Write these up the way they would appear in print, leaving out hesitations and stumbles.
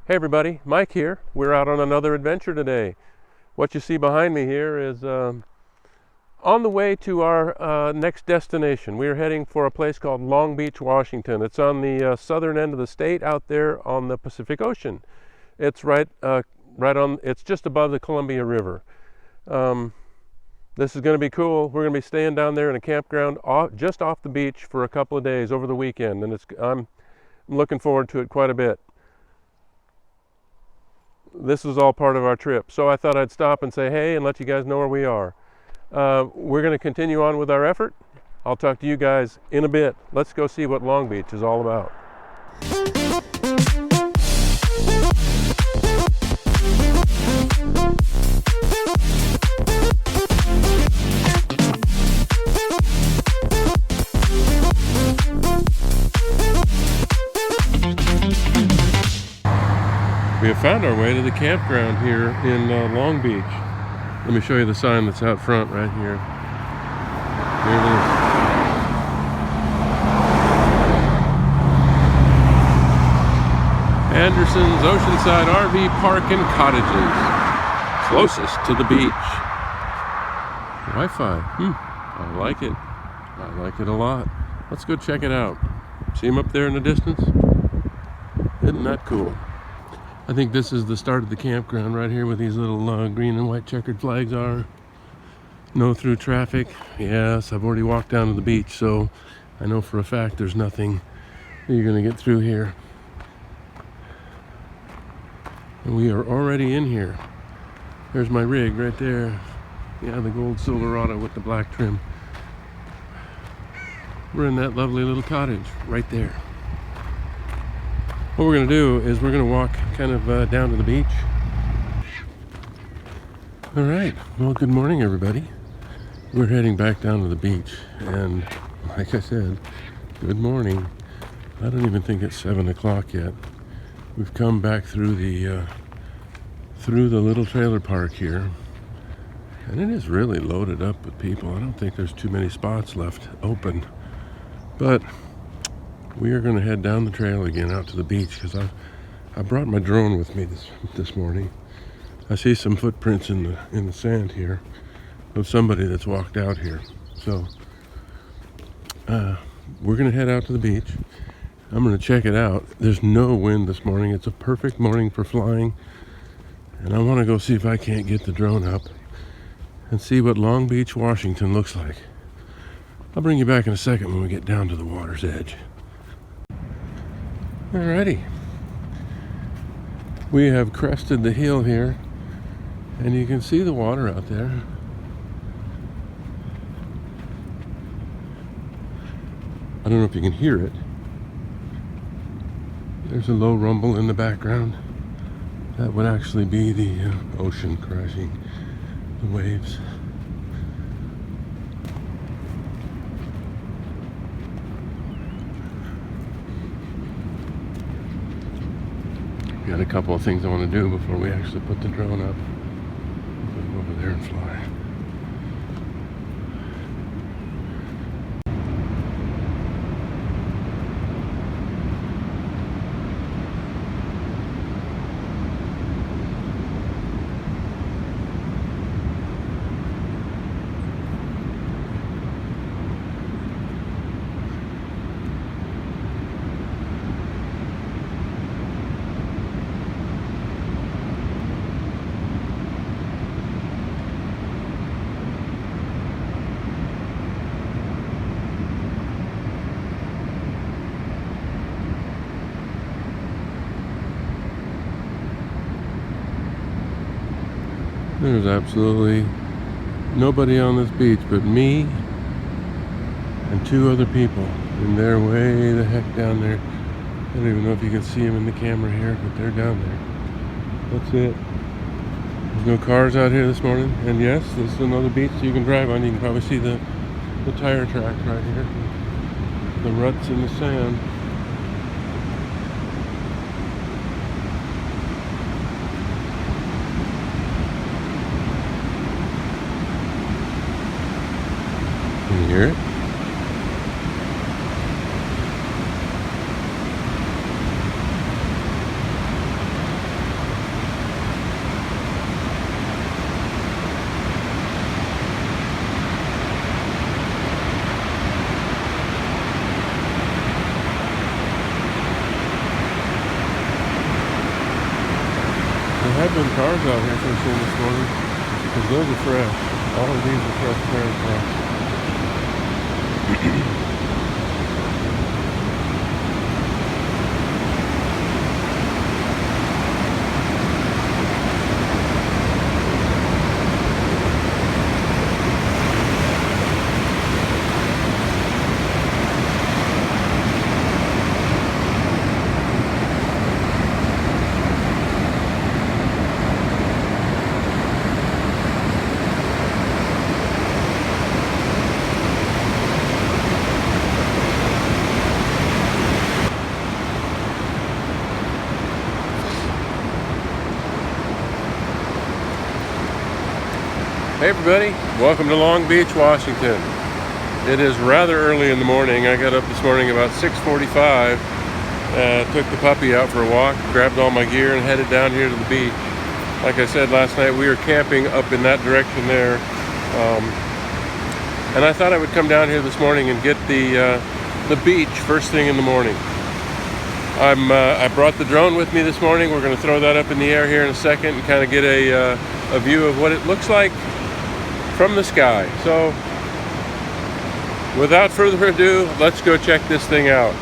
Hey everybody, Mike here. We're out on another adventure today. What you see behind me here is on the way to our next destination. We're heading for a place called Long Beach, Washington. It's on the southern end of the state out there on the Pacific Ocean. It's it's just above the Columbia River. This is going to be cool. We're going to be staying down there in a campground just off the beach for a couple of days over the weekend, and I'm looking forward to it quite a bit. This is all part of our trip, so I thought I'd stop and say hey and let you guys know where we are. We're going to continue on with our effort. I'll talk to you guys in a bit. Let's go see what Long Beach is all about. We have found our way to the campground here in Long Beach. Let me show you the sign that's out front right here. Here it is. Anderson's Oceanside RV Park and Cottages. Closest to the beach. Wi-Fi. I like it. I like it a lot. Let's go check it out. See him up there in the distance? Isn't that cool? I think this is the start of the campground right here where these little green and white checkered flags are. No through traffic. Yes, I've already walked down to the beach, so I know for a fact there's nothing that you're going to get through here. And we are already in here. There's my rig right there. Yeah, the gold Silverado with the black trim. We're in that lovely little cottage right there. What we're going to do is we're going to walk kind of down to the beach. All right, well, good morning everybody. We're heading back down to the beach, and like I said, good morning. I don't even think it's 7 o'clock yet. We've come back through the little trailer park here, and it is really loaded up with people. I don't think there's too many spots left open, but we are going to head down the trail again out to the beach because I brought my drone with me this morning. I see some footprints in the sand here of somebody that's walked out here. So we're going to head out to the beach. I'm going to check it out. There's no wind this morning. It's a perfect morning for flying. And I want to go see if I can't get the drone up and see what Long Beach, Washington looks like. I'll bring you back in a second when we get down to the water's edge. Alrighty, we have crested the hill here, and you can see the water out there. I don't know if you can hear it. There's a low rumble in the background. That would actually be the ocean crashing the waves. Got a couple of things I want to do before we actually put the drone up. Put it over there and fly. There's absolutely nobody on this beach but me and two other people, and they're way the heck down there. I don't even know if you can see them in the camera here, but they're down there. That's it. There's no cars out here this morning, and yes, this is another beach you can drive on. You can probably see the tire tracks right here, the ruts in the sand. Can you hear it? have been cars out here first thing this morning because those are fresh. All of these are fresh pear plants. Hey everybody, welcome to Long Beach, Washington. It is rather early in the morning. I got up this morning about 6:45, took the puppy out for a walk, grabbed all my gear and headed down here to the beach. Like I said last night, we were camping up in that direction there. And I thought I would come down here this morning and get the beach first thing in the morning. I brought the drone with me this morning. We're going to throw that up in the air here in a second and kind of get a view of what it looks like from the sky. So without further ado, let's go check this thing out.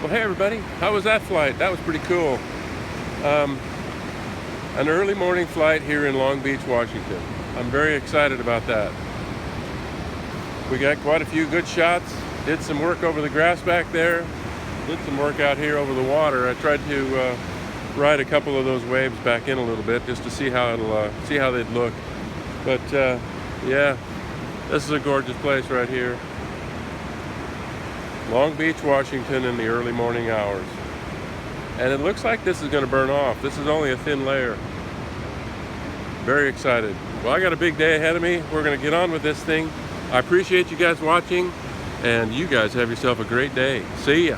Well, hey everybody, how was that flight? That was pretty cool. An early morning flight here in Long Beach, Washington. I'm very excited about that. We got quite a few good shots. Did some work over the grass back there. Did some work out here over the water. I tried to ride a couple of those waves back in a little bit just to see how they'd look. But yeah, this is a gorgeous place right here. Long Beach, Washington in the early morning hours. And it looks like this is going to burn off. This is only a thin layer. Very excited. Well, I got a big day ahead of me. We're going to get on with this thing. I appreciate you guys watching, and you guys have yourself a great day. See ya.